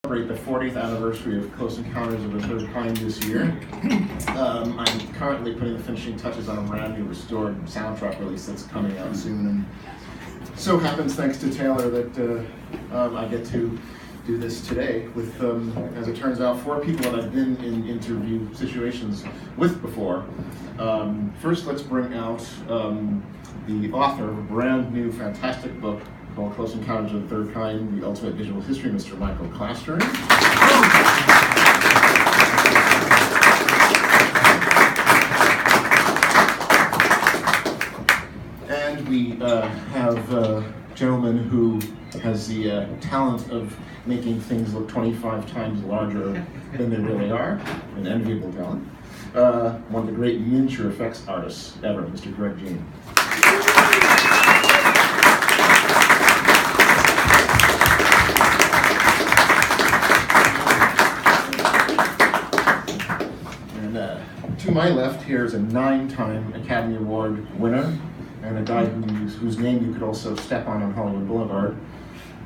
Celebrate the 40th anniversary of Close Encounters of the Third Kind this year. I'm currently putting the finishing touches on a brand new restored soundtrack release that's coming out soon, and so happens, thanks to Taylor, that I get to do this today with, as it turns out, 4 people that I've been in interview situations with before. First, let's bring out the author of a brand new, fantastic book called Close Encounters of the Third Kind, The Ultimate Visual History, Mr. Michael Klastering. And we have a gentleman who has the talent of making things look 25 times larger than they really are, an enviable talent. One of the great miniature effects artists ever, Mr. Greg Jean. To my left here is a 9-time Academy Award winner and a guy whose name you could also step on Hollywood Boulevard,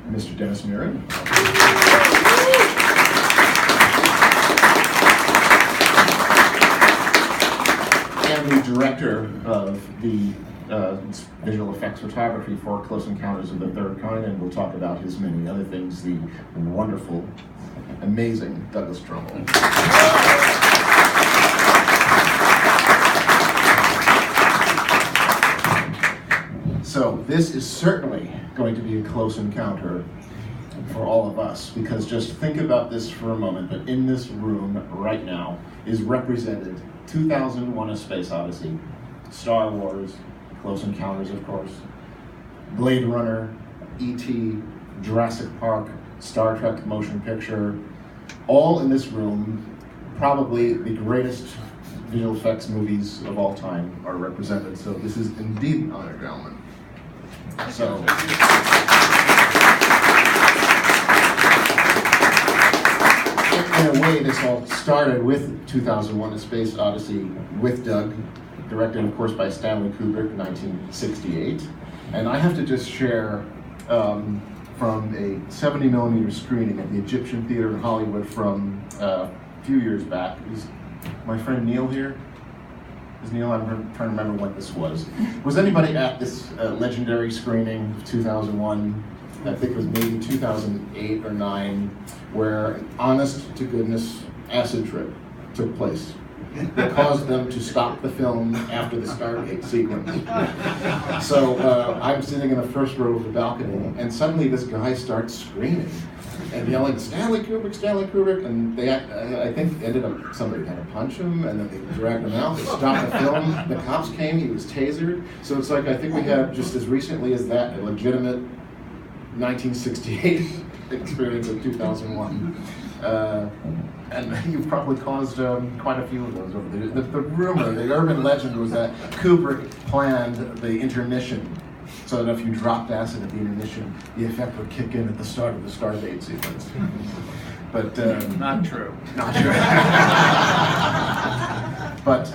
Mr. Dennis Muren. And the director of the visual effects photography for Close Encounters of the Third Kind, and we'll talk about his many other things, the wonderful, amazing Douglas Trumbull. So this is certainly going to be a close encounter for all of us, because just think about this for a moment, that in this room right now is represented 2001: A Space Odyssey, Star Wars, Close Encounters, of course, Blade Runner, E.T., Jurassic Park, Star Trek motion picture, all in this room. Probably the greatest visual effects movies of all time are represented, so this is indeed an honor, gentlemen. So, in a way, this all started with 2001: A Space Odyssey with Doug, directed, of course, by Stanley Kubrick in 1968. And I have to just share from a 70mm screening at the Egyptian Theater in Hollywood from a few years back. Is my friend Neil here? Is Neil? I'm trying to remember when this was. Was anybody at this legendary screening of 2001? I think it was maybe 2008 or 9, where an honest-to-goodness acid trip took place that caused them to stop the film after the Stargate sequence. So I'm sitting in the first row of the balcony, and suddenly this guy starts screaming and yelling, "Stanley Kubrick, Stanley Kubrick!" And they, I think, ended up, somebody had to punch him, and then they dragged him out. They stopped the film. The cops came. He was tasered. So it's like, I think we had, just as recently as that, a legitimate 1968 experience of 2001. And you've probably caused quite a few of those over there. The rumor, the urban legend was that Kubrick planned the intermission so that if you dropped acid at the intermission, the effect would kick in at the start of the Stardate sequence. But not true. Not true. But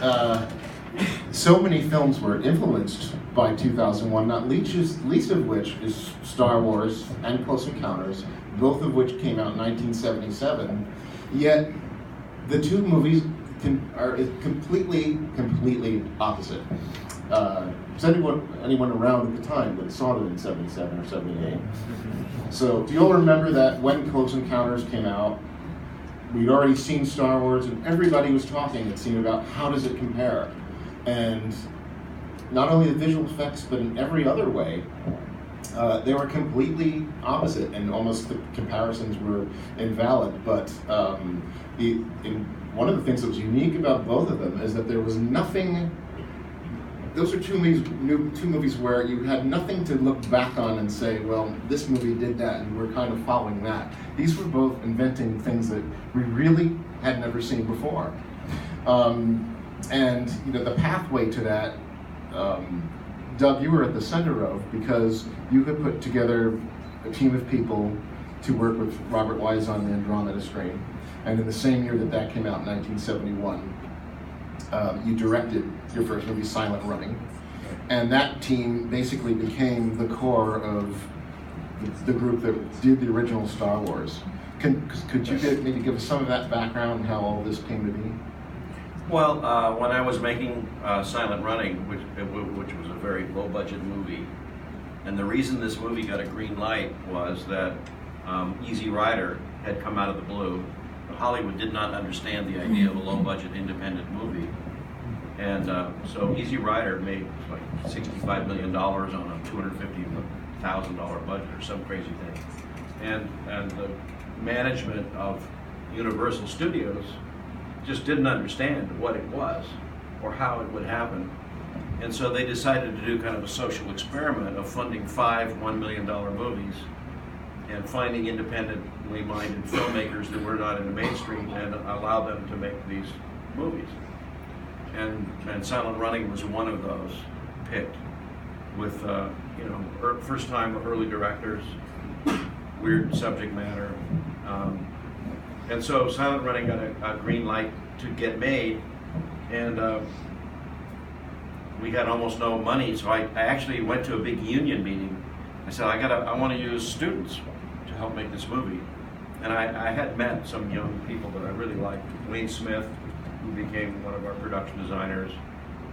so many films were influenced by 2001, not least of which is Star Wars and Close Encounters, both of which came out in 1977. Yet the two movies are completely opposite. Was anyone around at the time that saw them in 77 or 78? So do you all remember that when Close Encounters came out, we'd already seen Star Wars, and everybody was talking, it seemed, about how does it compare? And not only the visual effects, but in every other way, they were completely opposite, and almost the comparisons were invalid. But one of the things that was unique about both of them is that there was nothing. Those are two movies where you had nothing to look back on and say, well, this movie did that, and we're kind of following that. These were both inventing things that we really had never seen before. And the pathway to that, Doug, you were at the center of, because you had put together a team of people to work with Robert Wise on the Andromeda Strain. And in the same year that came out, in 1971, you directed your first movie, Silent Running. And that team basically became the core of the group that did the original Star Wars. Could you maybe give us some of that background and how all this came to be? Well, when I was making Silent Running, which was a very low-budget movie, and the reason this movie got a green light was that Easy Rider had come out of the blue. Hollywood did not understand the idea of a low-budget independent movie. And so Easy Rider made like $65 million on a $250,000 budget or some crazy thing. And the management of Universal Studios just didn't understand what it was or how it would happen. And so they decided to do kind of a social experiment of funding 5 $1 million movies and finding independently minded filmmakers that were not in the mainstream and allow them to make these movies. And Silent Running was one of those picked with, first time early directors, weird subject matter. And so Silent Running got a green light to get made, and we had almost no money, so I actually went to a big union meeting. I said, I want to use students to help make this movie. And I had met some young people that I really liked. Wayne Smith, who became one of our production designers,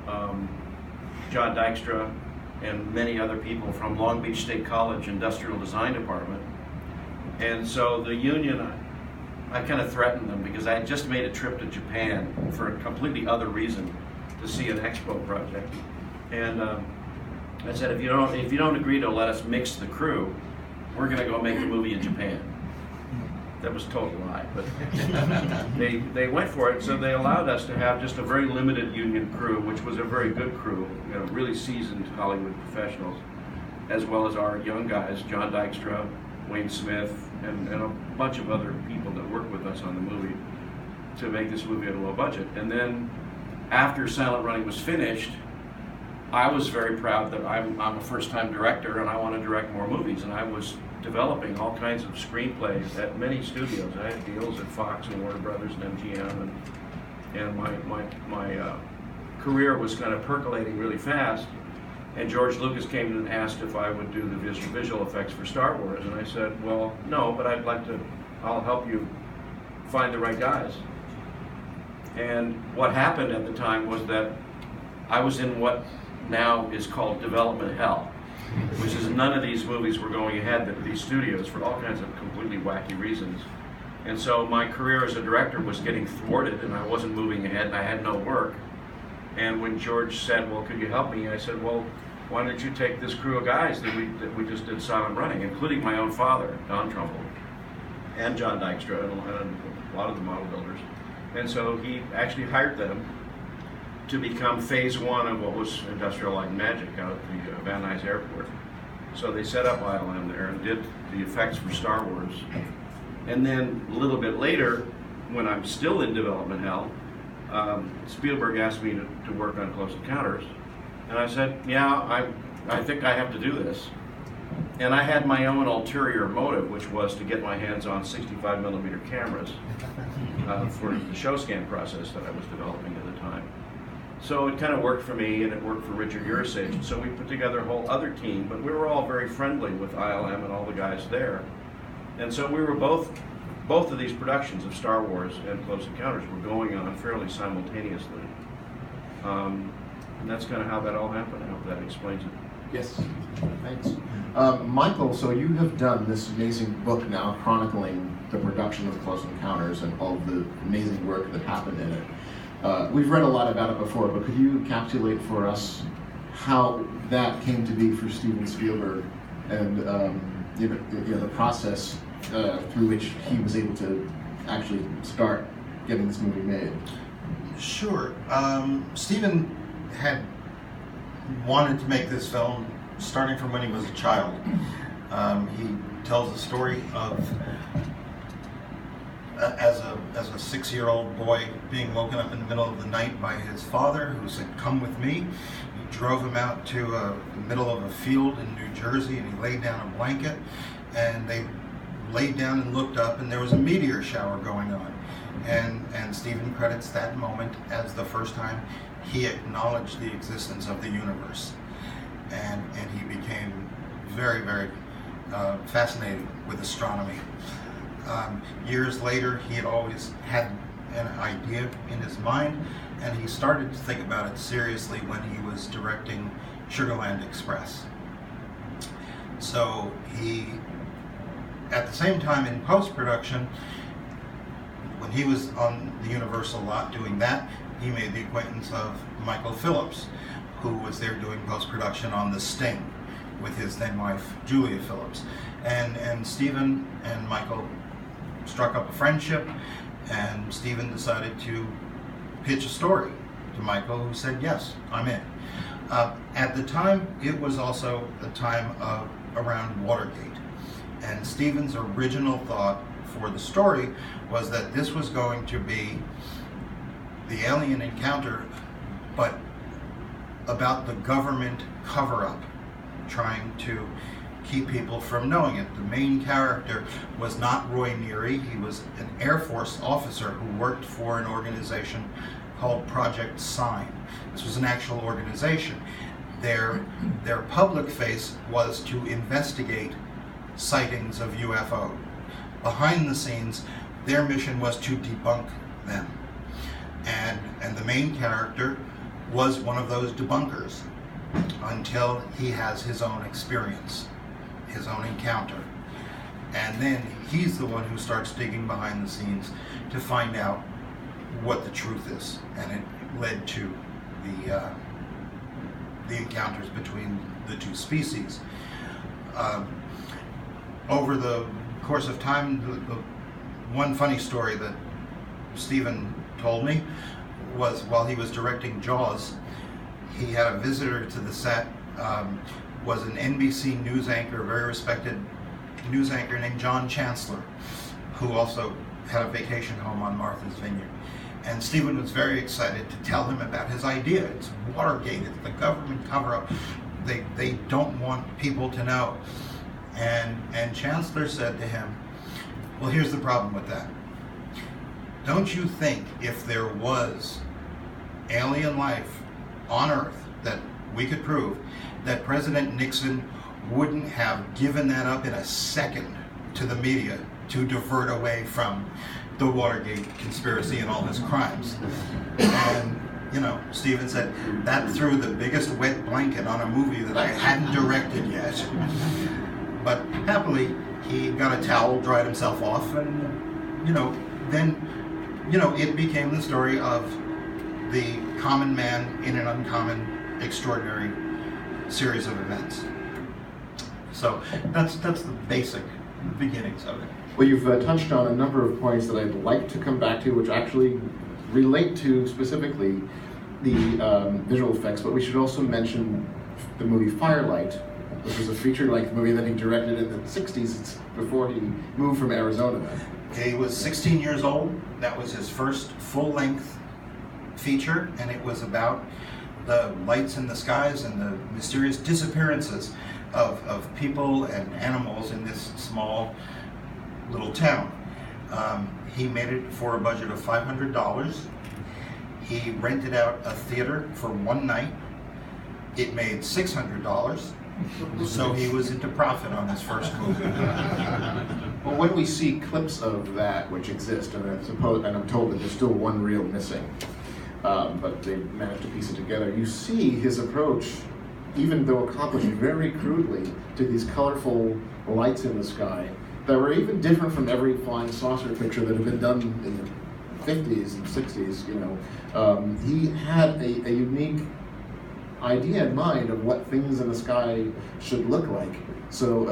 John Dykstra, and many other people from Long Beach State College Industrial Design Department. And so the union, I kind of threatened them because I had just made a trip to Japan for a completely other reason, to see an expo project. And I said, if you don't agree to let us mix the crew, we're going to go make the movie in Japan. That was a total lie, but they went for it. So they allowed us to have just a very limited union crew, which was a very good crew, really seasoned Hollywood professionals, as well as our young guys, John Dykstra, Wayne Smith, and a bunch of other people that worked with us on the movie to make this movie at a low budget. And then after Silent Running was finished, I was very proud that I'm a first-time director and I want to direct more movies. And I was developing all kinds of screenplays at many studios. I had deals at Fox and Warner Brothers and MGM, and my career was kind of percolating really fast. And George Lucas came in and asked if I would do the visual effects for Star Wars. And I said, well, no, but I'll help you find the right guys. And what happened at the time was that I was in what now is called development hell, which is none of these movies were going ahead at these studios for all kinds of completely wacky reasons. And so my career as a director was getting thwarted and I wasn't moving ahead and I had no work. And when George said, well, could you help me? I said, well, why don't you take this crew of guys that we just did Silent Running, including my own father, Don Trumbull, and John Dykstra, and a lot of the model builders. And so he actually hired them to become phase 1 of what was Industrial Light and Magic out at the Van Nuys Airport. So they set up ILM there and did the effects for Star Wars. And then a little bit later, when I'm still in development hell, Spielberg asked me to work on Close Encounters. And I said, yeah, I think I have to do this. And I had my own ulterior motive, which was to get my hands on 65mm cameras for the show scan process that I was developing at the time. So it kind of worked for me, and it worked for Richard Ursage. So we put together a whole other team, but we were all very friendly with ILM and all the guys there. And so we were both of these productions of Star Wars and Close Encounters were going on fairly simultaneously. And that's kind of how that all happened. I hope that explains it. Yes, thanks. Michael, so you have done this amazing book now chronicling the production of Close Encounters and all of the amazing work that happened in it. We've read a lot about it before, but could you encapsulate for us how that came to be for Steven Spielberg and the process through which he was able to actually start getting this movie made? Sure. Steven had wanted to make this film starting from when he was a child. He tells the story of as a 6-year-old boy being woken up in the middle of the night by his father, who said, "Come with me." He drove him out to the middle of a field in New Jersey, and he laid down a blanket, and they laid down and looked up, and there was a meteor shower going on. And Steven credits that moment as the first time he acknowledged the existence of the universe. And he became very, very fascinated with astronomy. Years later, he had always had an idea in his mind, and he started to think about it seriously when he was directing Sugarland Express. So he, at the same time in post-production, when he was on the Universal lot doing that, he made the acquaintance of Michael Phillips, who was there doing post-production on The Sting with his then wife, Julia Phillips. And Stephen and Michael struck up a friendship, and Stephen decided to pitch a story to Michael, who said, yes, I'm in. At the time, it was also the time of around Watergate. And Stephen's original thought for the story was that this was going to be the alien encounter, but about the government cover-up, trying to keep people from knowing it. The main character was not Roy Neary. He was an Air Force officer who worked for an organization called Project Sign. This was an actual organization. Their public face was to investigate sightings of UFO. Behind the scenes, their mission was to debunk them. And the main character was one of those debunkers until he has his own experience, his own encounter. And then he's the one who starts digging behind the scenes to find out what the truth is. And it led to the encounters between the two species. Over the course of time, the one funny story that Stephen told me was while he was directing Jaws, he had a visitor to the set, was an NBC news anchor, a very respected news anchor named John Chancellor, who also had a vacation home on Martha's Vineyard. And Stephen was very excited to tell him about his idea. It's Watergate, it's the government cover-up. They don't want people to know. And Chancellor said to him, well, here's the problem with that. Don't you think if there was alien life on Earth that we could prove, that President Nixon wouldn't have given that up in a second to the media to divert away from the Watergate conspiracy and all his crimes? And, you know, Stephen said, that threw the biggest wet blanket on a movie that I hadn't directed yet. But happily, he got a towel, dried himself off, and, then it became the story of the common man in an uncommon, extraordinary series of events. So that's the basic beginnings of it. Well, you've touched on a number of points that I'd like to come back to, which actually relate to specifically the visual effects, but we should also mention the movie Firelight, which was a feature-length movie that he directed in the 60s. It's before he moved from Arizona. He was 16 years old. That was his first full-length feature, and it was about the lights in the skies and the mysterious disappearances of people and animals in this small little town. He made it for a budget of $500. He rented out a theater for one night. It made $600. So he was into profit on his first movie. Well, when we see clips of that, which exist, and I'm told that there's still one reel missing, but they managed to piece it together, you see his approach, even though accomplished very crudely, to these colorful lights in the sky that were even different from every flying saucer picture that had been done in the 50s and 60s. He had a unique idea in mind of what things in the sky should look like. So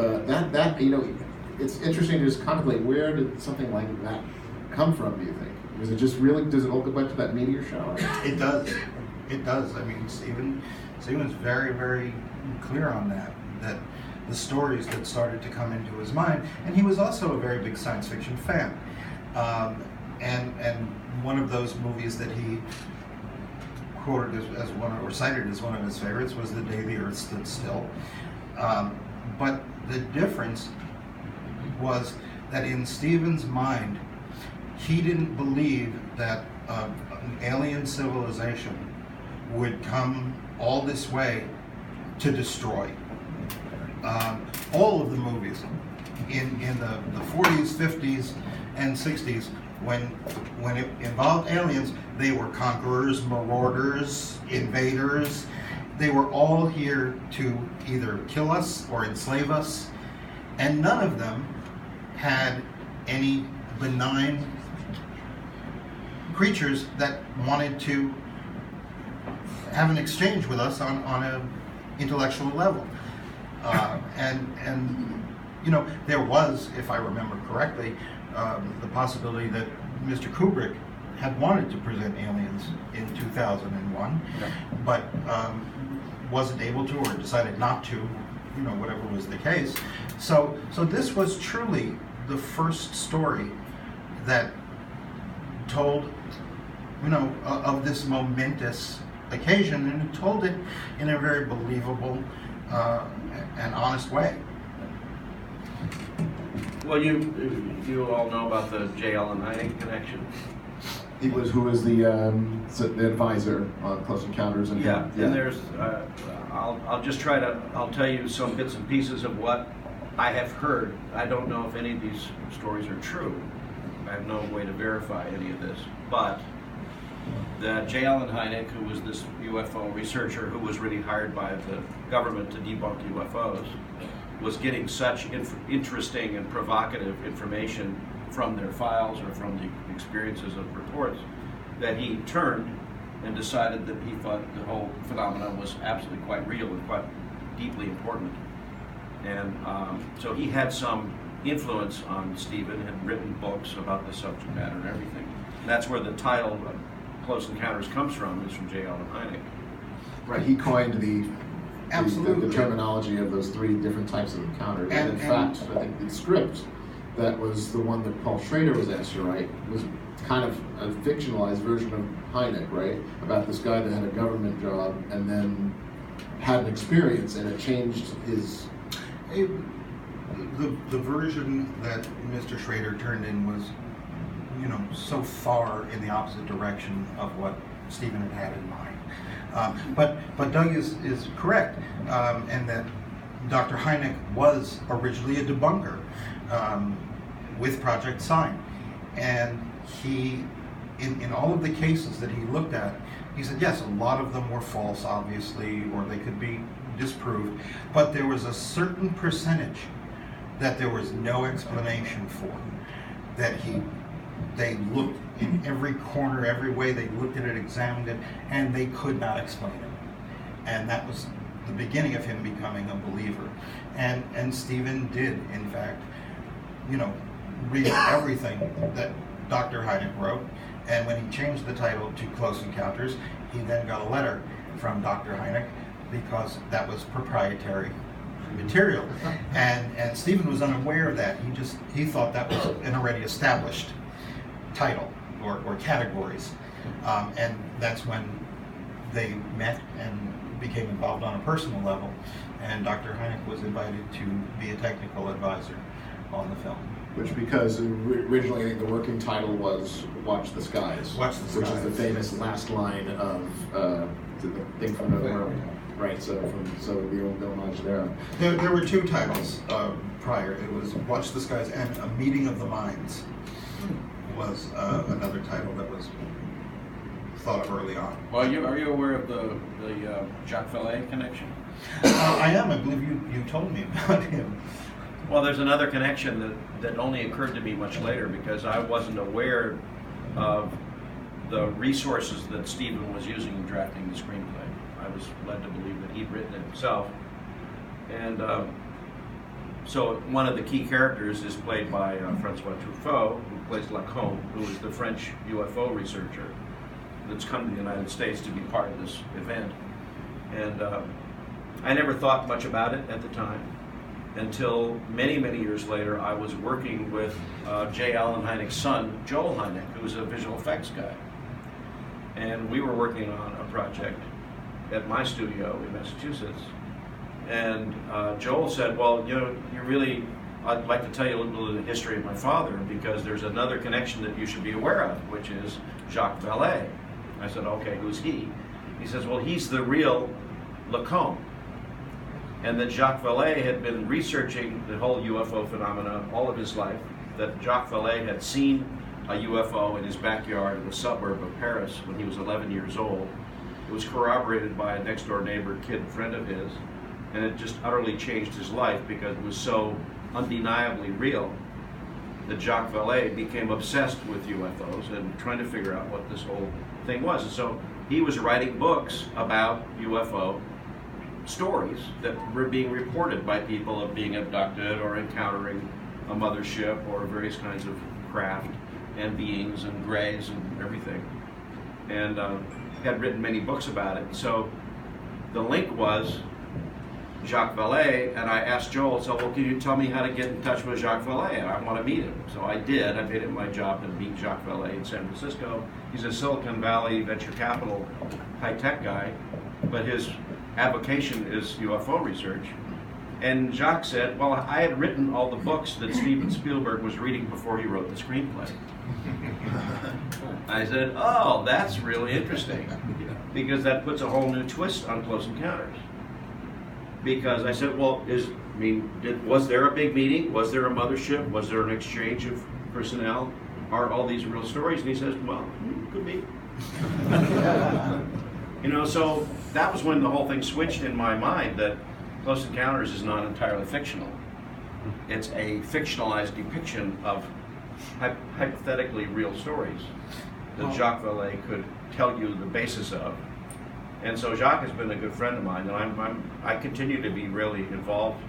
it's interesting to just contemplate, where did something like that come from, do you think? Does it all go back to that meteor shower? It does. I mean, Stephen's very, very clear on that the stories that started to come into his mind, and he was also a very big science fiction fan. And one of those movies that he quoted as one, or cited as one of his favorites, was The Day the Earth Stood Still. But the difference was that in Stephen's mind, he didn't believe that an alien civilization would come all this way to destroy. All of the movies in the 40s, 50s, and 60s, when it involved aliens, they were conquerors, marauders, invaders. They were all here to either kill us or enslave us, and none of them had any benign creatures that wanted to have an exchange with us on an intellectual level. And you know, there was, if I remember correctly, the possibility that Mr. Kubrick had wanted to present aliens in 2001, but wasn't able to, or decided not to, you know, whatever was the case. So this was truly the first story that told, you know, of this momentous occasion, and it told it in a very believable and honest way. Well, you all know about the J. Allen Hynek connection. Who was the advisor on Close Encounters, and Yeah, and there's I'll tell you some bits and pieces of what I have heard. I don't know if any of these stories are true. I have no way to verify any of this, but the J. Allen Hynek, who was this UFO researcher who was really hired by the government to debunk UFOs, was getting such interesting and provocative information from their files or from the experiences of reports that he turned and decided that he thought the whole phenomenon was absolutely quite real and quite deeply important. And so he had some influence on Stephen, had written books about the subject matter and everything. And that's where the title Close Encounters comes from, is from J. Allen Hynek. Right, he coined the terminology of those three different types of encounters. And in fact, I think the script that was the one that Paul Schrader was asked to write was kind of a fictionalized version of Hynek, right? About this guy that had a government job and then had an experience, and it changed his... The version that Mr. Schrader turned in was, you know, so far in the opposite direction of what Stephen had in mind. But Doug is correct, and that Dr. Hynek was originally a debunker with Project Sign, and he, in all of the cases that he looked at, he said yes, a lot of them were false, obviously, or they could be disproved, but there was a certain percentage that there was no explanation for, that they looked in every corner, every way, they looked at it, examined it, and they could not explain it. And that was the beginning of him becoming a believer. And Stephen did, in fact, you know, read everything that Dr. Hynek wrote, and when he changed the title to Close Encounters, he then got a letter from Dr. Hynek, because that was proprietary material. And Stephen was unaware of that. He thought that was an already established title or categories. And that's when they met and became involved on a personal level. And Dr. Hynek was invited to be a technical advisor on the film. Which, because originally I think the working title was Watch the Skies. Watch the Skies. Which is the famous last line of the thing from the world. Right, so the old homage there. There were two titles prior. It was Watch the Skies and A Meeting of the Minds was another title that was thought of early on. Well, are you aware of the Jacques Vallée connection? I am. I believe you told me about him. Well, there's another connection that only occurred to me much later, because I wasn't aware of the resources that Stephen was using in drafting the screenplay. I was led to believe that he'd written it himself. And so one of the key characters is played by Francois Truffaut, who plays Lacombe, who is the French UFO researcher that's come to the United States to be part of this event. And I never thought much about it at the time, until many, many years later. I was working with J. Allen Hynek's son, Joel Hynek, who's a visual effects guy. And we were working on a project at my studio in Massachusetts. And Joel said, well, you know, I'd like to tell you a little bit of the history of my father, because there's another connection that you should be aware of, which is Jacques Vallée. I said, okay, who's he? He says, well, he's the real Lacombe. and that Jacques Vallée had been researching the whole UFO phenomena all of his life, that Jacques Vallée had seen a UFO in his backyard in the suburb of Paris when he was 11 years old. It was corroborated by a next door neighbor, kid friend of his, and it just utterly changed his life because it was so undeniably real that Jacques Vallée became obsessed with UFOs and trying to figure out what this whole thing was. And so he was writing books about UFO stories that were being reported by people of being abducted or encountering a mothership or various kinds of craft and beings and grays and everything. And had written many books about it. So the link was Jacques Vallée, and I asked Joel, so, well, can you tell me how to get in touch with Jacques Vallée? And I want to meet him. So I did. I made it my job to meet Jacques Vallée in San Francisco. He's a Silicon Valley venture capital high-tech guy, but his avocation is UFO research. And Jacques said, well, I had written all the books that Steven Spielberg was reading before he wrote the screenplay. I said, oh, that's really interesting, because that puts a whole new twist on Close Encounters. Because I said, well, was there a big meeting? Was there a mothership? Was there an exchange of personnel? Are all these real stories? And he says, well, could be. So that was when the whole thing switched in my mind, that Close Encounters is not entirely fictional. It's a fictionalized depiction of hypothetically real stories that Jacques Vallée could tell you the basis of. And so Jacques has been a good friend of mine, and I continue to be really involved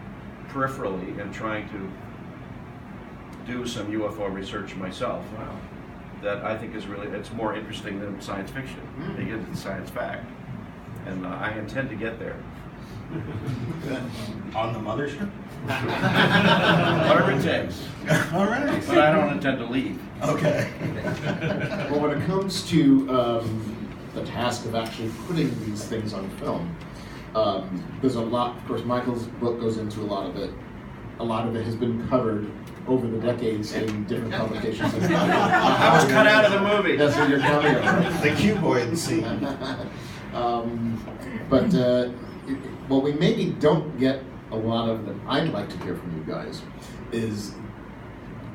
peripherally in trying to do some UFO research myself. Wow. That I think is it's more interesting than science fiction, because it's science fact. And I intend to get there. On the mothership? Whatever it takes. All right. But I don't intend to leave. Okay. Well, when it comes to the task of actually putting these things on film, there's a lot. Of course, Michael's book goes into a lot of it. A lot of it has been covered over the decades in different publications. I was cut out of the movie. That's what you're coming on. The cuboid scene. What we maybe don't get a lot of that I'd like to hear from you guys is,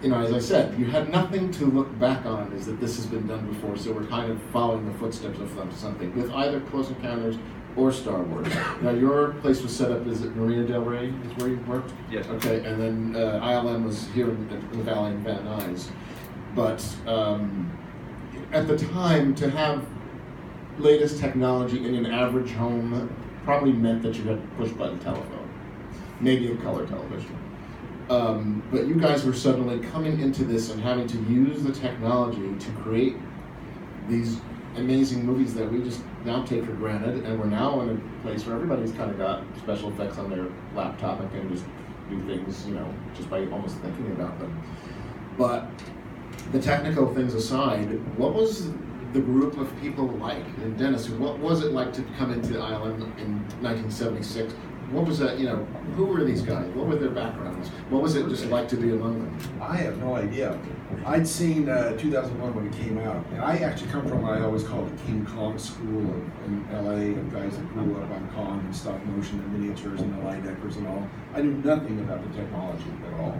as I said, you had nothing to look back on, is that this has been done before, so we're kind of following the footsteps of something with either Close Encounters or Star Wars. Now, your place was set up, is it Marina Del Rey is where you worked? Yes. Okay, and then ILM was here in the Valley in Van Nuys. But at the time, to have latest technology in an average home probably meant that you had push-button telephone, maybe a color television. But you guys were suddenly coming into this and having to use the technology to create these amazing movies that we just now take for granted, and we're now in a place where everybody's kind of got special effects on their laptop and can just do things, just by almost thinking about them. But the technical things aside, what was the group of people like? And Dennis, what was it like to come into ILM in 1976? What was that, who were these guys? What were their backgrounds? What was it just like to be among them? I have no idea. I'd seen 2001 when it came out, and I actually come from what I always call the King Kong school in LA, of guys that grew up on Kong and stop motion and miniatures and the Lideckers and all. I knew nothing about the technology at all.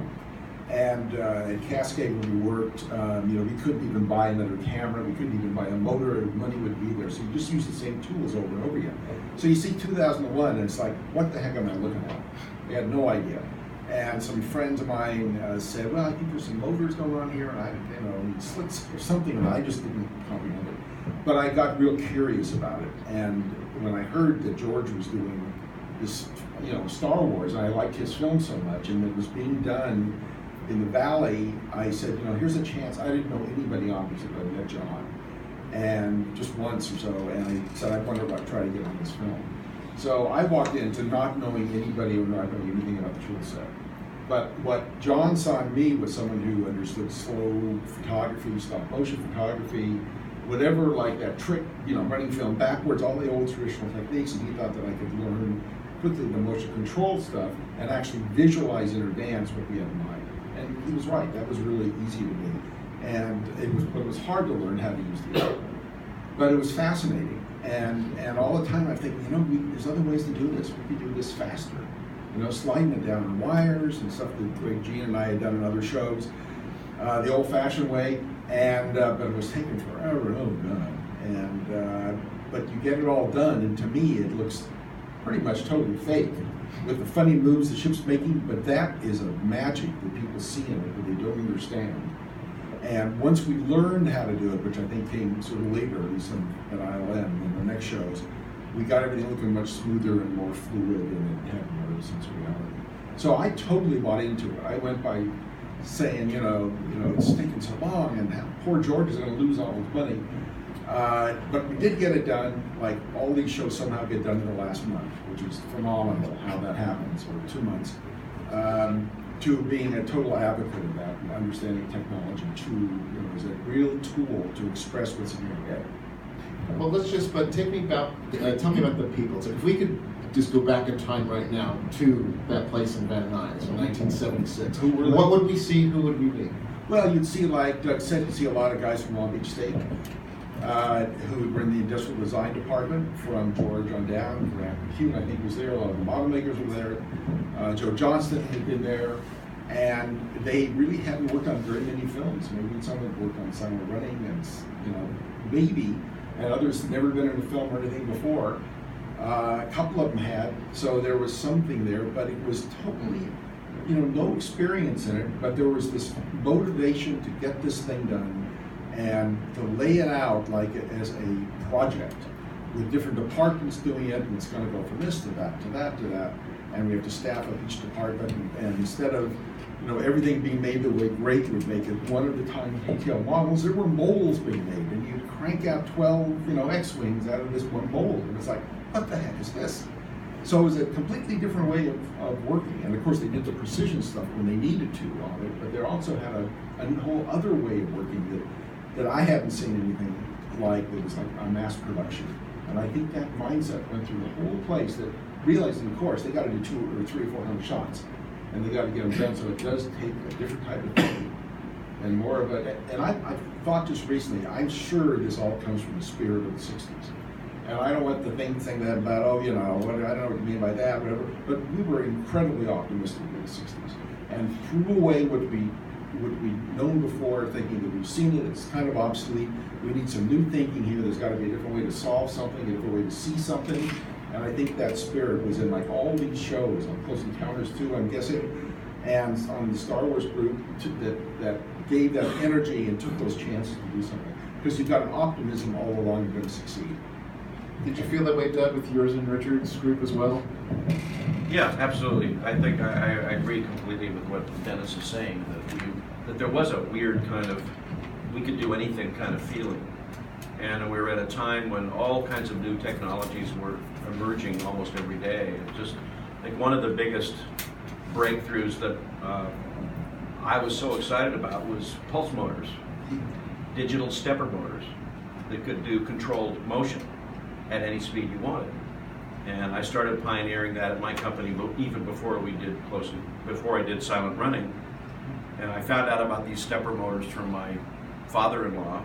And at Cascade, when we worked, we couldn't even buy another camera. We couldn't even buy a motor. Money would be there. So you just use the same tools over and over again. So you see 2001, and it's like, what the heck am I looking at? We had no idea. And some friends of mine said, well, I think there's some motors going on here, and slits or something, and I just didn't comprehend it. But I got real curious about it. And when I heard that George was doing this, Star Wars, and I liked his film so much, and it was being done in the Valley, I said, here's a chance. I didn't know anybody opposite, but I met John, and just once or so, and I said, I wonder if I'd try to get on this film. So I walked into not knowing anybody or not knowing anything about the tool set. But what John saw in me was someone who understood slow photography, stop motion photography, whatever, like that trick, running film backwards, all the old traditional techniques, and he thought that I could learn quickly the motion control stuff and actually visualize in advance what we had in mind. And he was right, that was really easy to me. And it was hard to learn how to use the equipment. But it was fascinating. And all the time I'm thinking, there's other ways to do this. We could do this faster. You know, sliding it down on wires and stuff that Greg Gene and I had done in other shows, the old-fashioned way, and but it was taking forever. Oh God! And but you get it all done, and to me, it looks pretty much totally fake with the funny moves the ship's making. But that is a magic that people see in it that they don't understand. And once we learned how to do it, which I think came sort of later, at least at ILM and the next shows, we got everything looking much smoother and more fluid, and it had more sense of reality. So I totally bought into it. I went by saying, you know, it's taking so long, and how poor George is going to lose all his money. But we did get it done. Like, all these shows somehow get done in the last month, which is phenomenal how that happens, or 2 months. To being a total advocate of that and understanding technology as a real tool to express what's in your head. Well, take me about, tell me about the people. So if we could just go back in time right now to that place in Van Nuys in 1976, what would we see? Who would we be? Well, you'd see, like Doug said, you'd see a lot of guys from Long Beach State who were in the industrial design department, from George on down. Grant McCune, I think, was there. A lot of the model makers were there. Joe Johnston had been there. And they really hadn't worked on very many films. Maybe some had worked on Silent Running, and maybe, and others had never been in a film or anything before. A couple of them had, so there was something there, but it was totally, no experience in it. But there was this motivation to get this thing done and to lay it out like as a project with different departments doing it, and it's going to go from this to that to that to that, and we have to staff up each department. And instead of everything being made the way Greg would make it, one at a time detailed models, there were molds being made, and you'd crank out 12, X-Wings out of this one mold, and it's like, what the heck is this? So it was a completely different way of working, and of course they did the precision stuff when they needed to on it, but they also had a whole other way of working that I hadn't seen anything like, that was like a mass production. And I think that mindset went through the whole place, that realizing, of course, they got to do 200 or 300 or 400 shots, and they got to get them done. So it does take a different type of thing, and more of a. And I thought just recently, I'm sure this all comes from the spirit of the '60s. And I don't want the thing that about, I don't know what you mean by that, whatever. But we were incredibly optimistic in the '60s, and threw away what we'd known before, thinking that we've seen it, it's kind of obsolete. We need some new thinking here. There's got to be a different way to solve something, a different way to see something. And I think that spirit was in like all these shows, on Close Encounters too, I'm guessing, and on the Star Wars group that gave that energy and took those chances to do something. Because you've got an optimism all along you're going to succeed. Did you feel that way, Doug, with yours and Richard's group as well? Yeah, absolutely. I think I agree completely with what Dennis is saying, that there was a weird kind of, we could do anything kind of feeling. And we were at a time when all kinds of new technologies were emerging almost every day. It just, like, one of the biggest breakthroughs that I was so excited about was pulse motors, digital stepper motors that could do controlled motion at any speed you wanted. And I started pioneering that at my company even before I did Silent Running. And I found out about these stepper motors from my father-in-law.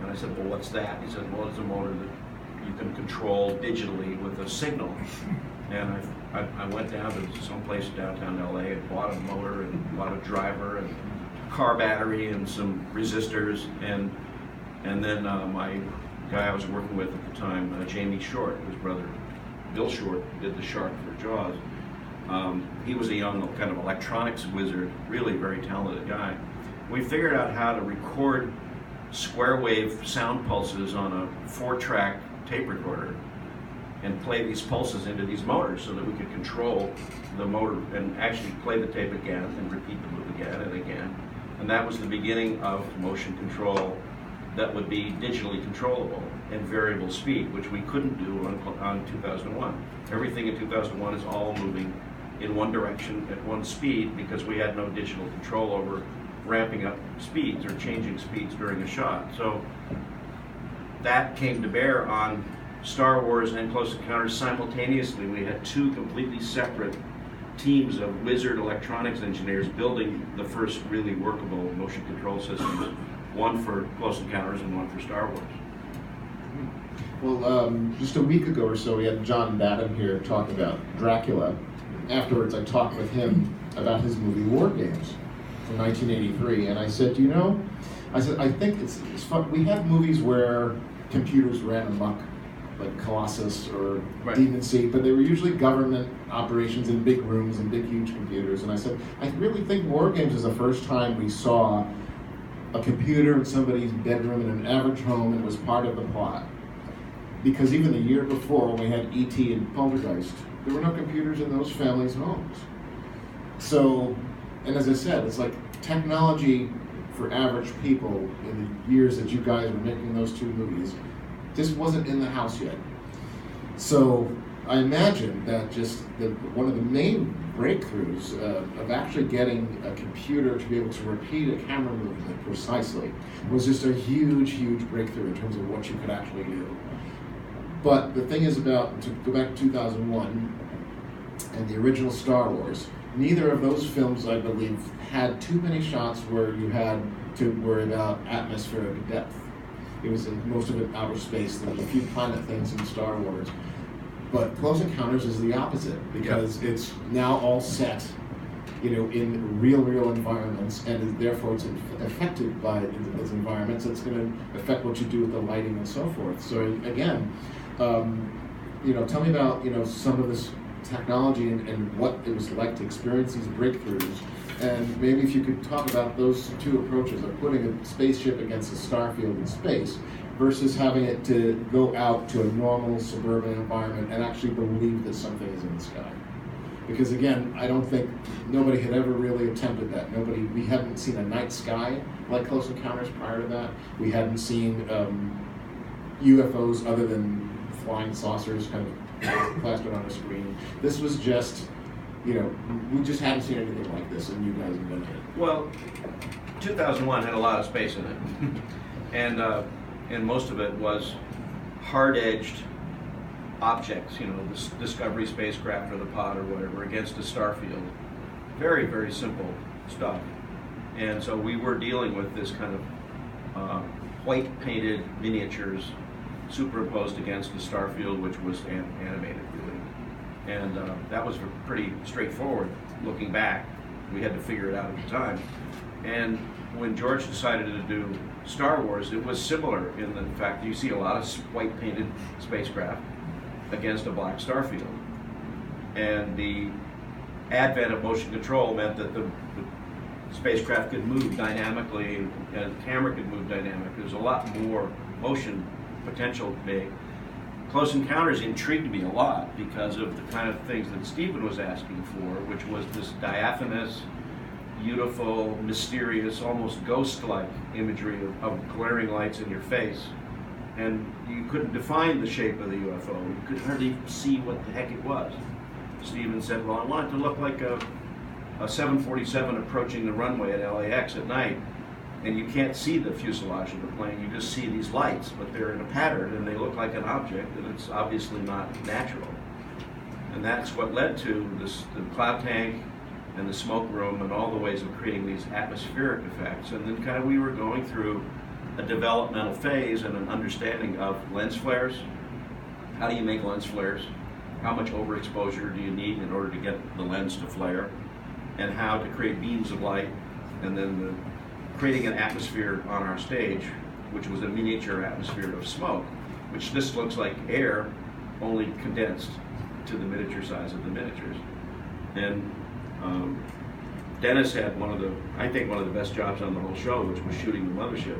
And I said, well, what's that? He said, well, it's a motor that you can control digitally with a signal. And I went down to some place downtown LA and bought a motor and bought a driver and car battery and some resistors. And then my guy I was working with at the time, Jamie Short, his brother Bill Short, did the shark for Jaws. He was a young kind of electronics wizard, really very talented guy. We figured out how to record square wave sound pulses on a 4-track tape recorder and play these pulses into these motors so that we could control the motor and actually play the tape again and repeat the loop again and again. And that was the beginning of motion control that would be digitally controllable and variable speed, which we couldn't do on 2001. Everything in 2001 is all moving in one direction at one speed because we had no digital control over ramping up speeds or changing speeds during a shot. So that came to bear on Star Wars and Close Encounters simultaneously. We had two completely separate teams of wizard electronics engineers building the first really workable motion control systems, one for Close Encounters and one for Star Wars. Well, just a week ago or so, we had John Badham here talk about Dracula. afterwards I talked with him about his movie War Games from 1983, and I said, you know, I said, I think it's fun. We have movies where computers ran amok, like Colossus or Right. Demon Seed, but they were usually government operations in big rooms and big, huge computers. And I said, I really think War Games is the first time we saw a computer in somebody's bedroom in an average home, and it was part of the plot. Because even the year before, when we had E.T. and Poltergeist, there were no computers in those families' homes. So, and as I said, it's like technology for average people in the years that you guys were making those two movies just wasn't in the house yet. So I imagine that just one of the main breakthroughs of actually getting a computer to be able to repeat a camera movement precisely was just a huge, huge breakthrough in terms of what you could actually do. But the thing is about, to go back to 2001 and the original Star Wars, neither of those films, I believe, had too many shots where you had to worry about atmospheric depth. It was most of it outer space. There was a few planet things in Star Wars. But Close Encounters is the opposite, because it's now all set, you know, in real environments, and therefore it's affected by its environments. It's going to affect what you do with the lighting and so forth. So again, you know, tell me about, you know, some of this technology and what it was like to experience these breakthroughs, and maybe if you could talk about those two approaches of putting a spaceship against a starfield in space versus having it to go out to a normal suburban environment and actually believe that something is in the sky. Because again, I don't think nobody had ever really attempted that. We hadn't seen a night sky like Close Encounters prior to that. We hadn't seen UFOs other than flying saucers kind of plastered on a screen. This was just, you know, we just hadn't seen anything like this, and you guys invented it. Well, 2001 had a lot of space in it, and most of it was hard-edged objects, you know, the Discovery spacecraft or the pod or whatever, against a starfield. Very, very simple stuff. And so we were dealing with this kind of white-painted miniatures superimposed against the starfield, which was animated, really. And that was pretty straightforward looking back. We had to figure it out at the time. And when George decided to do Star Wars, it was similar in the fact that you see a lot of white-painted spacecraft against a black starfield. And the advent of motion control meant that the spacecraft could move dynamically and the camera could move dynamically. There's a lot more motion potential to make. Close Encounters intrigued me a lot because of the kind of things that Stephen was asking for, which was this diaphanous, beautiful, mysterious, almost ghost-like imagery of glaring lights in your face. And you couldn't define the shape of the UFO. You could hardly see what the heck it was. Stephen said, well, I want it to look like a 747 approaching the runway at LAX at night, and you can't see the fuselage of the plane, you just see these lights, but they're in a pattern and they look like an object, and it's obviously not natural. And that's what led to the cloud tank and the smoke room and all the ways of creating these atmospheric effects. And then kind of we were going through a developmental phase and an understanding of lens flares. How do you make lens flares? How much overexposure do you need in order to get the lens to flare? And how to create beams of light, and then creating an atmosphere on our stage, which was a miniature atmosphere of smoke, which this looks like air, only condensed to the miniature size of the miniatures. And Dennis had I think one of the best jobs on the whole show, which was shooting the mothership,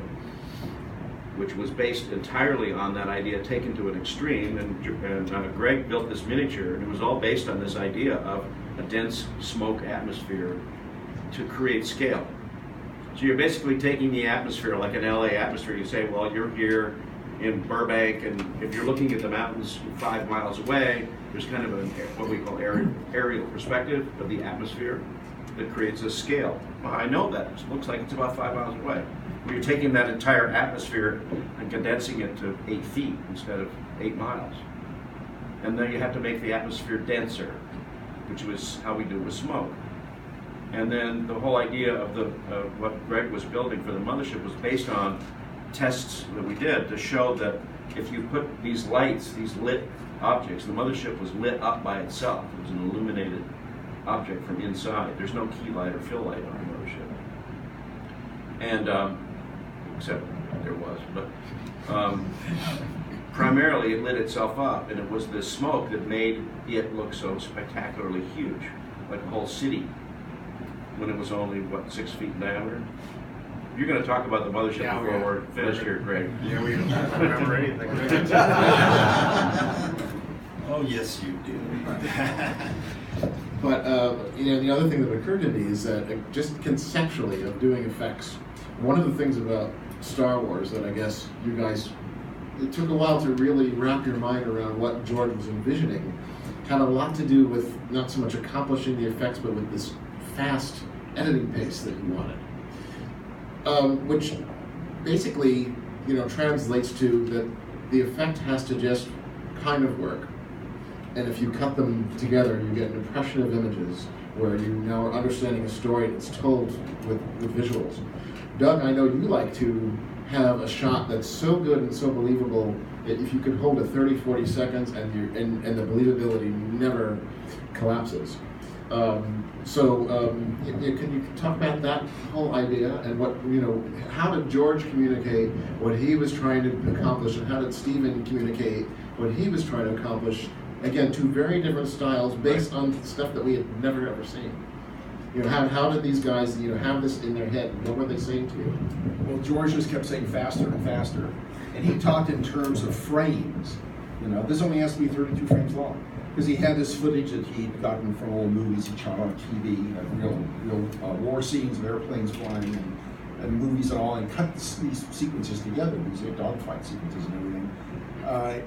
which was based entirely on that idea taken to an extreme. And Greg built this miniature, and it was all based on this idea of a dense smoke atmosphere to create scale. So you're basically taking the atmosphere, like an LA atmosphere. You say, well, you're here in Burbank, and if you're looking at the mountains 5 miles away, there's kind of what we call aerial perspective of the atmosphere that creates a scale. Well, I know that. It looks like it's about 5 miles away. Well, you're taking that entire atmosphere and condensing it to 8 feet instead of 8 miles. And then you have to make the atmosphere denser, which was how we do it with smoke. And then the whole idea of what Greg was building for the mothership was based on tests that we did to show that if you put these lights, these lit objects, the mothership was lit up by itself. It was an illuminated object from inside. There's no key light or fill light on the mothership. And, except there was, but primarily it lit itself up, and it was the smoke that made it look so spectacularly huge, like a whole city, when it was only, what, 6 feet in diameter? You're going to talk about the mothership Yeah, before we're finished here, Greg. Yeah, we don't remember anything. Oh, yes, you do. But the other thing that occurred to me is that just conceptually of doing effects, one of the things about Star Wars that I guess you guys, it took a while to really wrap your mind around what George was envisioning, had a lot to do with not so much accomplishing the effects, but with this fast editing pace that he wanted, which basically translates to that the effect has to just kind of work. And if you cut them together, you get an impression of images where you now are understanding a story that's told with visuals. Doug, I know you like to have a shot that's so good and so believable that if you could hold it 30, 40 seconds and the believability never collapses. Can you talk about that whole idea and how did George communicate what he was trying to accomplish, and how did Steven communicate what he was trying to accomplish? Again, two very different styles based on stuff that we had never ever seen. How did these guys have this in their head? What were they saying to you? Well, George just kept saying faster and faster, and he talked in terms of frames. This only has to be 32 frames long, because he had this footage that he'd gotten from old movies he shot on TV, real war scenes of airplanes flying and movies and all, and cut these sequences together, these dogfight sequences and everything.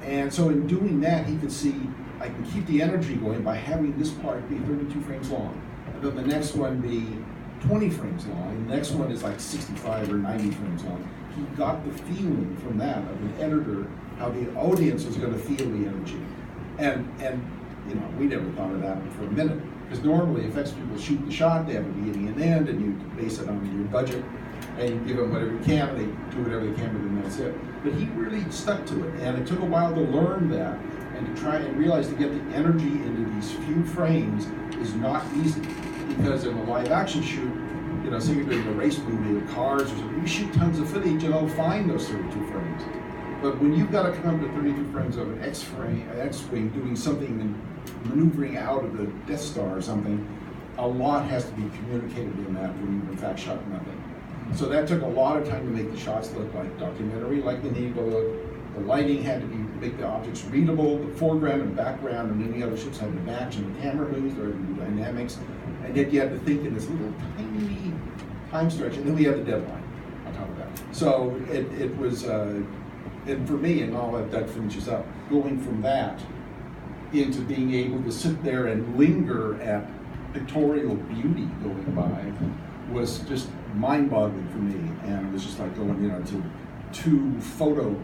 And so in doing that, he could see, I can keep the energy going by having this part be 32 frames long, and then the next one be 20 frames long, and the next one is like 65 or 90 frames long. He got the feeling from that of an editor, how the audience was going to feel the energy. And we never thought of that for a minute, because normally effects people shoot the shot, they have a beginning and end, and you base it on your budget, and you give them whatever you can, and they do whatever they can, and that's it. But he really stuck to it, and it took a while to learn that, and to try and realize to get the energy into these few frames is not easy, because in a live action shoot, say you're doing a race movie with cars or something, you shoot tons of footage and it'll find those 32 frames. But when you've got to come up to 32 frames of an X-wing doing something and maneuvering out of the Death Star or something, a lot has to be communicated in that when you've in fact shot nothing. So that took a lot of time to make the shots look like documentary, like they needed to look. The lighting had to make the objects readable, the foreground and background and any other ships had to match, and the camera moves, there had to be dynamics, and yet you had to think in this little tiny time stretch, and then we had the deadline on top of that. So it was, and for me, and all that finishes up, going from that into being able to sit there and linger at pictorial beauty going by was just mind-boggling for me, and it was just like going, to two photo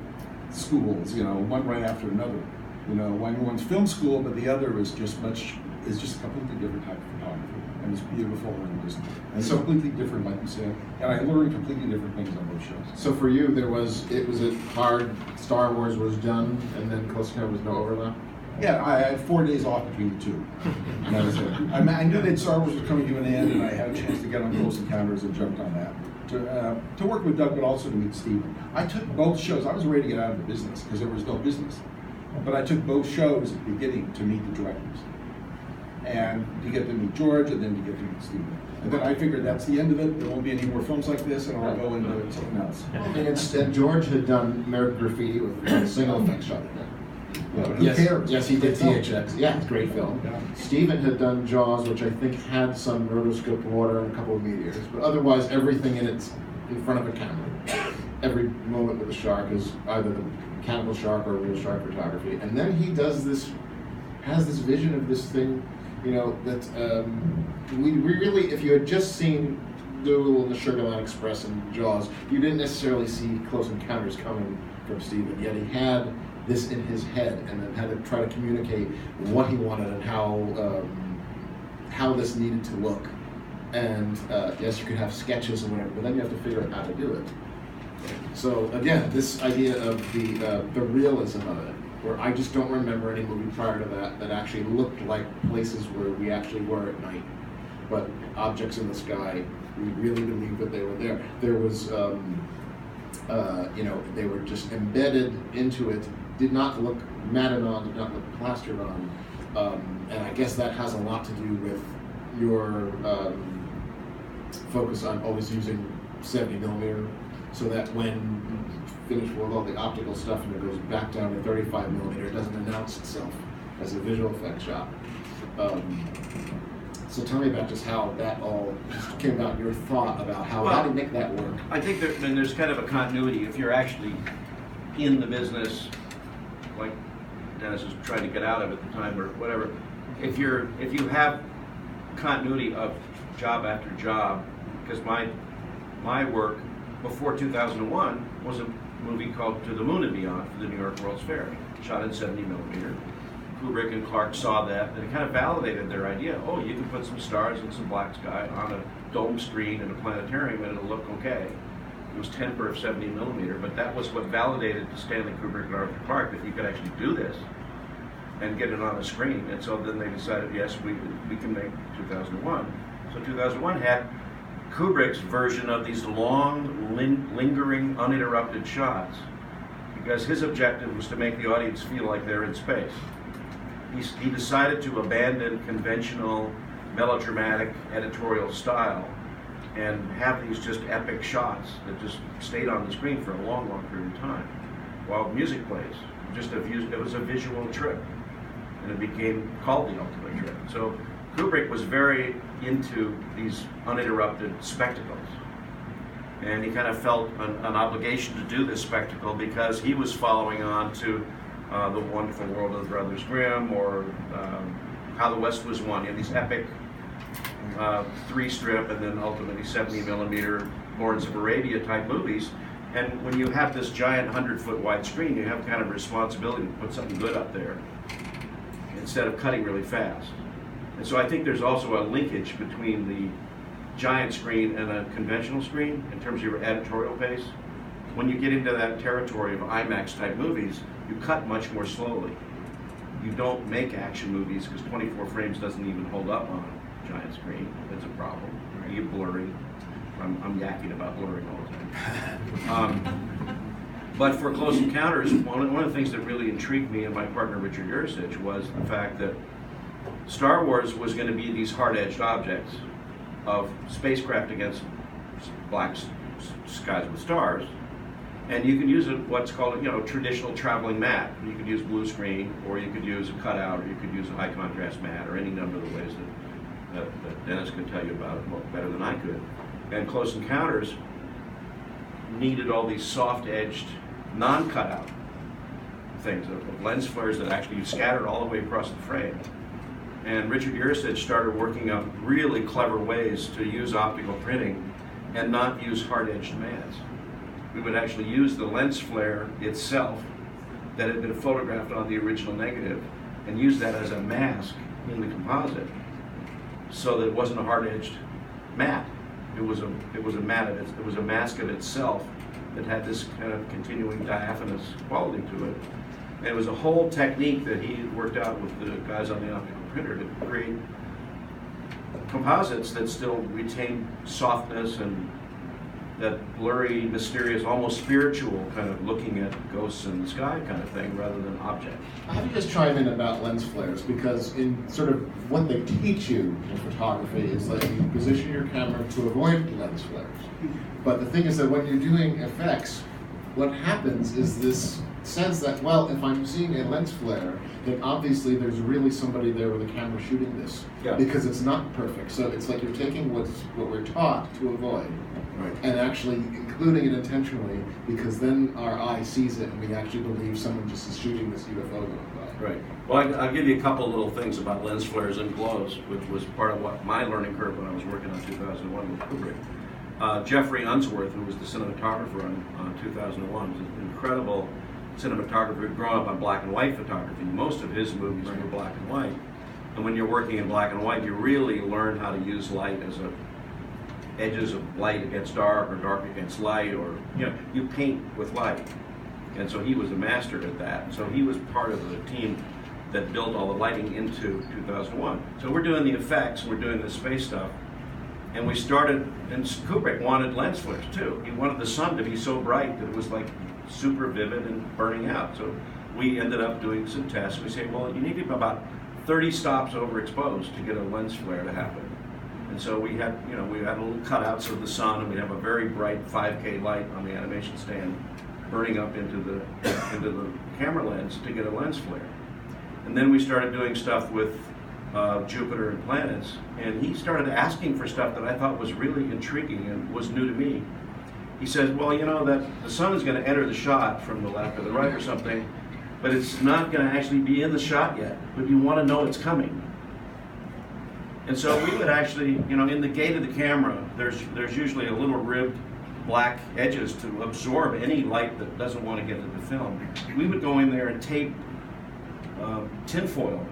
schools, one right after another. One's film school, but the other is just a completely different type of photography, and it's beautiful and it's so completely different, like you said. And I learned completely different things on both shows. So for you, it was hard. Star Wars was done, and then Close Encounters was no overlap. Yeah, I had 4 days off between the two. And that was it. I knew that Star Wars was coming to an end, and I had a chance to get on Close Encounters and jumped on that. To work with Doug, but also to meet Steven. I took both shows. I was ready to get out of the business because there was no business. But I took both shows at the beginning to meet the directors. And to get to meet George, and then to get to meet Steven. And then I figured that's the end of it. There won't be any more films like this, and I'll go into something else. And instead, George had done American Graffiti with a single effect shot. Who cares? Yes, he did THX. Yeah, it's a great film. Yeah. Steven had done Jaws, which I think had some rotoscoped water and a couple of meteors, but otherwise everything in it's in front of a camera. Every moment with the shark is either the mechanical shark or real shark photography. And then he has this vision of this thing, that we really, if you had just seen Dougal and the Sugar Land Express and Jaws, you didn't necessarily see Close Encounters coming from Steven, yet he had this in his head, and then had to try to communicate what he wanted and how this needed to look. And yes, you could have sketches and whatever, but then you have to figure out how to do it. So again, this idea of the realism of it where I just don't remember any movie prior to that actually looked like places where we actually were at night. But objects in the sky, we really believed that they were there. There was, they were just embedded into it, did not look matted on, did not look plastered on. And I guess that has a lot to do with your focus on always using 70mm, so that when you finish with all the optical stuff and it goes back down to 35mm, it doesn't announce itself as a visual effects shot. So tell me about just how that all just came about, your thought about how to make that work. I think there's kind of a continuity if you're actually in the business, like Dennis was trying to get out of at the time or whatever. If you have continuity of job after job, because my work before 2001 was a movie called To the Moon and Beyond for the New York World's Fair, shot in 70mm. Kubrick and Clark saw that, and it kind of validated their idea. Oh, you can put some stars and some black sky on a dome screen in a planetarium and it'll look okay. It was temper of 70mm, but that was what validated to Stanley Kubrick and Arthur Clarke that you could actually do this and get it on a screen. And so then they decided, yes, we can make 2001. So 2001 had Kubrick's version of these long, lingering, uninterrupted shots, because his objective was to make the audience feel like they're in space. He decided to abandon conventional melodramatic editorial style and have these just epic shots that just stayed on the screen for a long, long period of time while music plays. It was a visual trip, and it became called the ultimate trip. So Kubrick was very into these uninterrupted spectacles, and he kind of felt an obligation to do this spectacle because he was following on to The Wonderful World of the Brothers Grimm, or How the West Was Won. You know, these epic 3-strip and then ultimately 70mm Lawrence of Arabia type movies. And when you have this giant 100-foot wide screen, you have kind of a responsibility to put something good up there instead of cutting really fast. And so I think there's also a linkage between the giant screen and a conventional screen in terms of your editorial pace. When you get into that territory of IMAX type movies, you cut much more slowly. You don't make action movies because 24 frames doesn't even hold up on a giant screen. That's a problem. You get blurry. I'm yakking about blurring all the time. But for Close Encounters, one of the things that really intrigued me and my partner Richard Yurcich was the fact that Star Wars was going to be these hard-edged objects of spacecraft against black skies with stars. And you can use what's called traditional traveling matte. You could use blue screen, or you could use a cutout, or you could use a high contrast matte, or any number of the ways that Dennis could tell you about it better than I could. And Close Encounters needed all these soft-edged, non-cutout things, of lens flares that actually you scattered all the way across the frame. And Richard Yurcich started working out really clever ways to use optical printing and not use hard-edged mattes. We would actually use the lens flare itself that had been photographed on the original negative and use that as a mask in the composite, so that it wasn't a hard-edged matte. It was a matte. It was a mask of itself that had this kind of continuing diaphanous quality to it. And it was a whole technique that he worked out with the guys on the optical printer to create composites that still retain softness and that blurry, mysterious, almost spiritual kind of looking at ghosts in the sky kind of thing rather than objects. I'll have you just chime in about lens flares, because in sort of what they teach you in photography is that you position your camera to avoid lens flares. But the thing is that when you're doing effects, what happens is this sense that, well, if I'm seeing a lens flare, then obviously there's really somebody there with a camera shooting this, because it's not perfect. So it's like you're taking what we're taught to avoid, right, and actually including it intentionally, because then our eye sees it and we actually believe someone just is shooting this UFO going by. Right. Well, I'll give you a couple of little things about lens flares and glows, which was part of what my learning curve when I was working on 2001 with Kubrick. Jeffrey Unsworth, who was the cinematographer on 2001, was an incredible cinematographer who'd grown up on black and white photography. Most of his movies were black and white. And when you're working in black and white, you really learn how to use light as edges of light against dark or dark against light, or you paint with light. And so he was a master at that. So he was part of the team that built all the lighting into 2001. So we're doing the effects, we're doing the space stuff, and we started, and Kubrick wanted lens flares too. He wanted the sun to be so bright that it was like super vivid and burning out. So we ended up doing some tests. We say, well, you need to be about 30 stops overexposed to get a lens flare to happen. And so we had, we had little cutouts of the sun, and we'd have a very bright 5K light on the animation stand burning up into the camera lens to get a lens flare. And then we started doing stuff with Jupiter and planets, and he started asking for stuff that I thought was really intriguing and was new to me. He says, well, that the sun is going to enter the shot from the left or the right or something, but it's not going to actually be in the shot yet, but you want to know it's coming. And so we would actually, in the gate of the camera, there's usually a little ribbed black edges to absorb any light that doesn't want to get into the film. We would go in there and tape tinfoil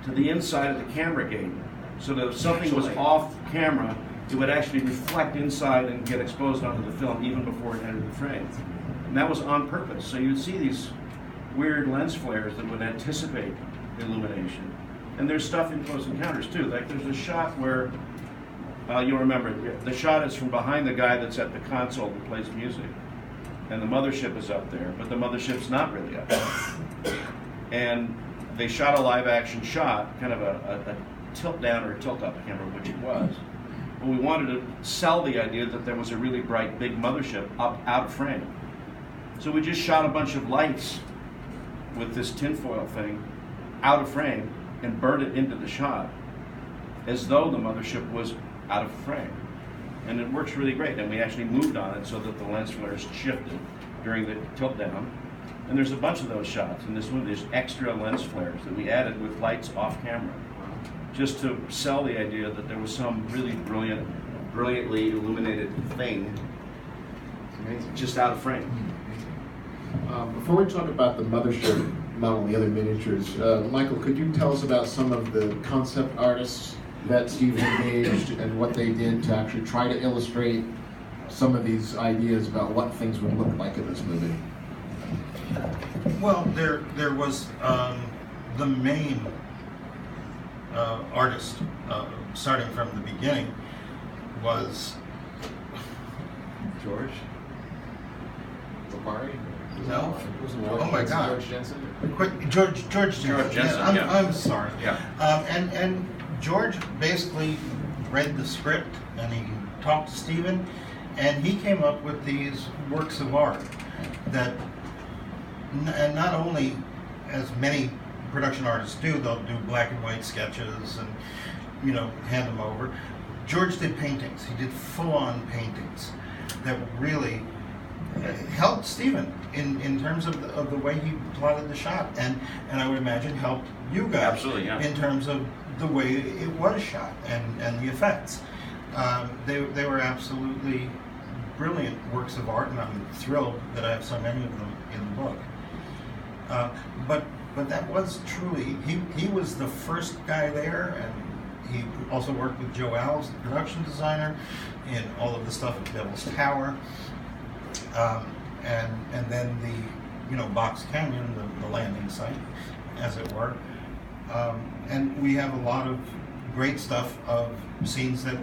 to the inside of the camera gate, so that if something was off camera, it would actually reflect inside and get exposed onto the film even before it entered the frame. And that was on purpose. So you'd see these weird lens flares that would anticipate illumination. And there's stuff in Close Encounters too. Like there's a shot where, you'll remember, the shot is from behind the guy that's at the console that plays music. And the mothership is up there, but the mothership's not really up there. And they shot a live action shot, kind of a tilt down or a tilt up, I can't remember which it was. But we wanted to sell the idea that there was a really bright big mothership up out of frame. So we just shot a bunch of lights with this tinfoil thing out of frame and burned it into the shot as though the mothership was out of frame. And it works really great. And we actually moved on it so that the lens flares shifted during the tilt down. And there's a bunch of those shots. In this movie, there's extra lens flares that we added with lights off camera, just to sell the idea that there was some really brilliantly illuminated thing just out of frame. Before we talk about the mothership model and the other miniatures, Michael, could you tell us about some of the concept artists that Steven engaged and what they did to actually try to illustrate some of these ideas about what things would look like in this movie? Well, there was the main artist, starting from the beginning, was George? Barbari? No. Oh my God. George Jensen? George Jensen. Jensen, yeah. I'm sorry. Yeah. And George basically read the script and he talked to Steven, and he came up with these works of art that, and not only, as many production artists do, they'll do black and white sketches and hand them over. George did paintings. He did full-on paintings that really helped Steven in terms of the way he plotted the shot, and I would imagine helped you guys. Absolutely, yeah. In terms of the way it was shot and the effects. They were absolutely brilliant works of art, and I'm thrilled that I have so many of them in the book. But that was truly, he was the first guy there, and he also worked with Joe Alves, the production designer, in all of the stuff at Devil's Tower. And then the Box Canyon, the landing site, as it were. And we have a lot of great stuff of scenes that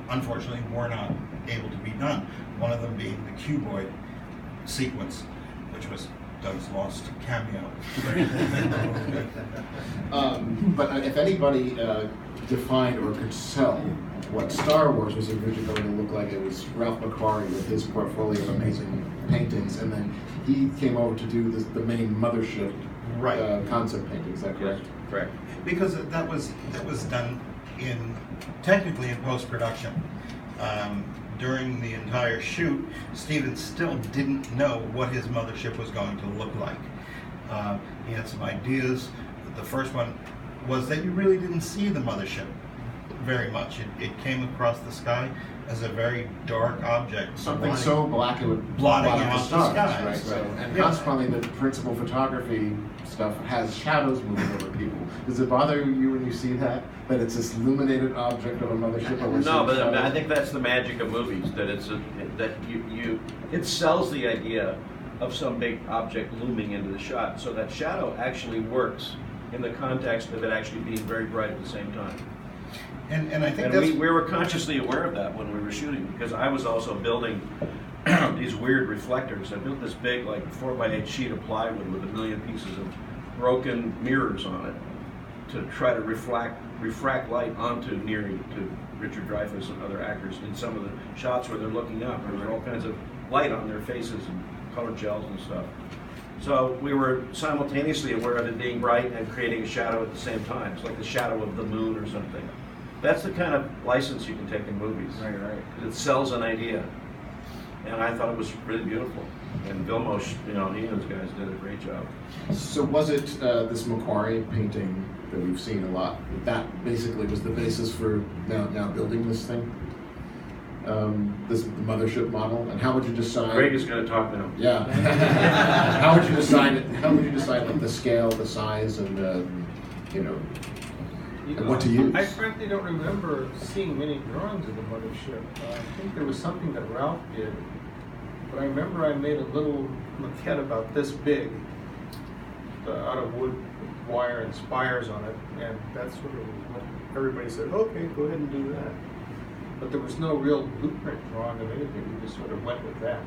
unfortunately were not able to be done. One of them being the cuboid sequence, which was Doug's lost cameo. But if anybody defined or could sell what Star Wars was originally going to look like, it was Ralph McQuarrie with his portfolio of amazing paintings, and then he came over to do the main mothership concept painting. Is that correct? Yes, correct. Because that was done technically in post-production. During the entire shoot, Steven still didn't know what his mothership was going to look like. He had some ideas. The first one was that you really didn't see the mothership very much. It came across the sky as a very dark object. Something so black it would blotting blot out the stars, the skies. right? So, and Yeah. consequently, the principal photography stuff has shadows moving over people. Does it bother you when you see that it's this illuminated object of a mothership? No, but I think that's the magic of movies. That it sells the idea of some big object looming into the shot. So that shadow actually works in the context of it actually being very bright at the same time. And I think And that's we were consciously aware of that when we were shooting, because I was also building these weird reflectors. I built this big, like 4x8 sheet of plywood with 1 million pieces of broken mirrors on it to try to refract light onto Neary, to Richard Dreyfuss and other actors in some of the shots where they're looking up. There was all kinds of light on their faces and colored gels and stuff. So we were simultaneously aware of it being bright and creating a shadow at the same time. It's like the shadow of the moon or something. That's the kind of license you can take in movies. Right. It sells an idea. And I thought it was really beautiful. And Vilmos, he and his guys did a great job. So was it this Macquarie painting that we've seen a lot? That basically was the basis for now building this thing? This mothership model? And how would you decide? Greg is going to talk now. Yeah. How would you decide? How would you decide like the scale, the size, and and what to use? I frankly don't remember seeing many drawings of the mothership. I think there was something that Ralph did, but I remember I made a little maquette about this big, out of wood, wire, and spires on it, and that's sort of what everybody said, okay, go ahead and do that. But there was no real blueprint drawing of anything, we just sort of went with that.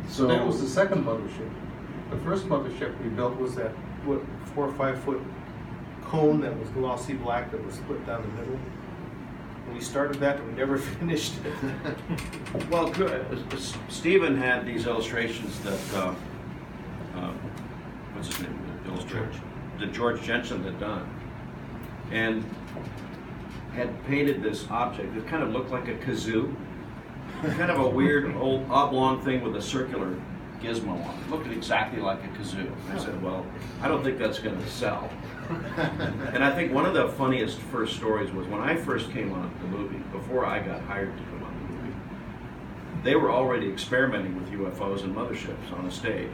So That was the second mothership. The first mothership we built was that, 4 or 5 foot cone that was glossy black that was split down the middle. And we started that and we never finished it. Well, good. Stephen had these illustrations that, what's his name? The illustrator? That George Jensen had done. And had painted this object that kind of looked like a kazoo. Kind of a weird old oblong thing with a circular gizmo on it. It looked exactly like a kazoo. I said, well, I don't think that's going to sell. And I think one of the funniest first stories was when I first came on the movie, before I got hired to come on the movie, they were already experimenting with UFOs and motherships on a stage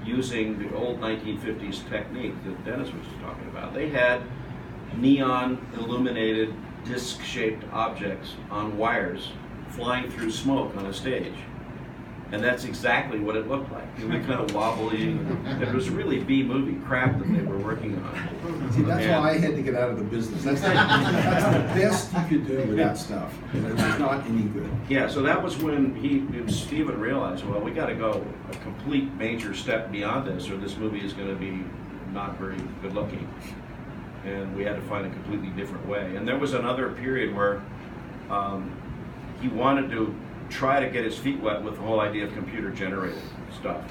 using the old 1950s technique that Dennis was talking about. They had neon illuminated disc-shaped objects on wires flying through smoke on a stage. And that's exactly what it looked like. It was kind of wobbly. It was really B-movie crap that they were working on. See, that's why I had to get out of the business. That's the best you could do with that stuff. And it was not any good. Yeah, so that was when Stephen realized, well, we got to go a complete major step beyond this, or this movie is going to be not very good looking. And we had to find a completely different way. And there was another period where he wanted to try to get his feet wet with the whole idea of computer generated stuff.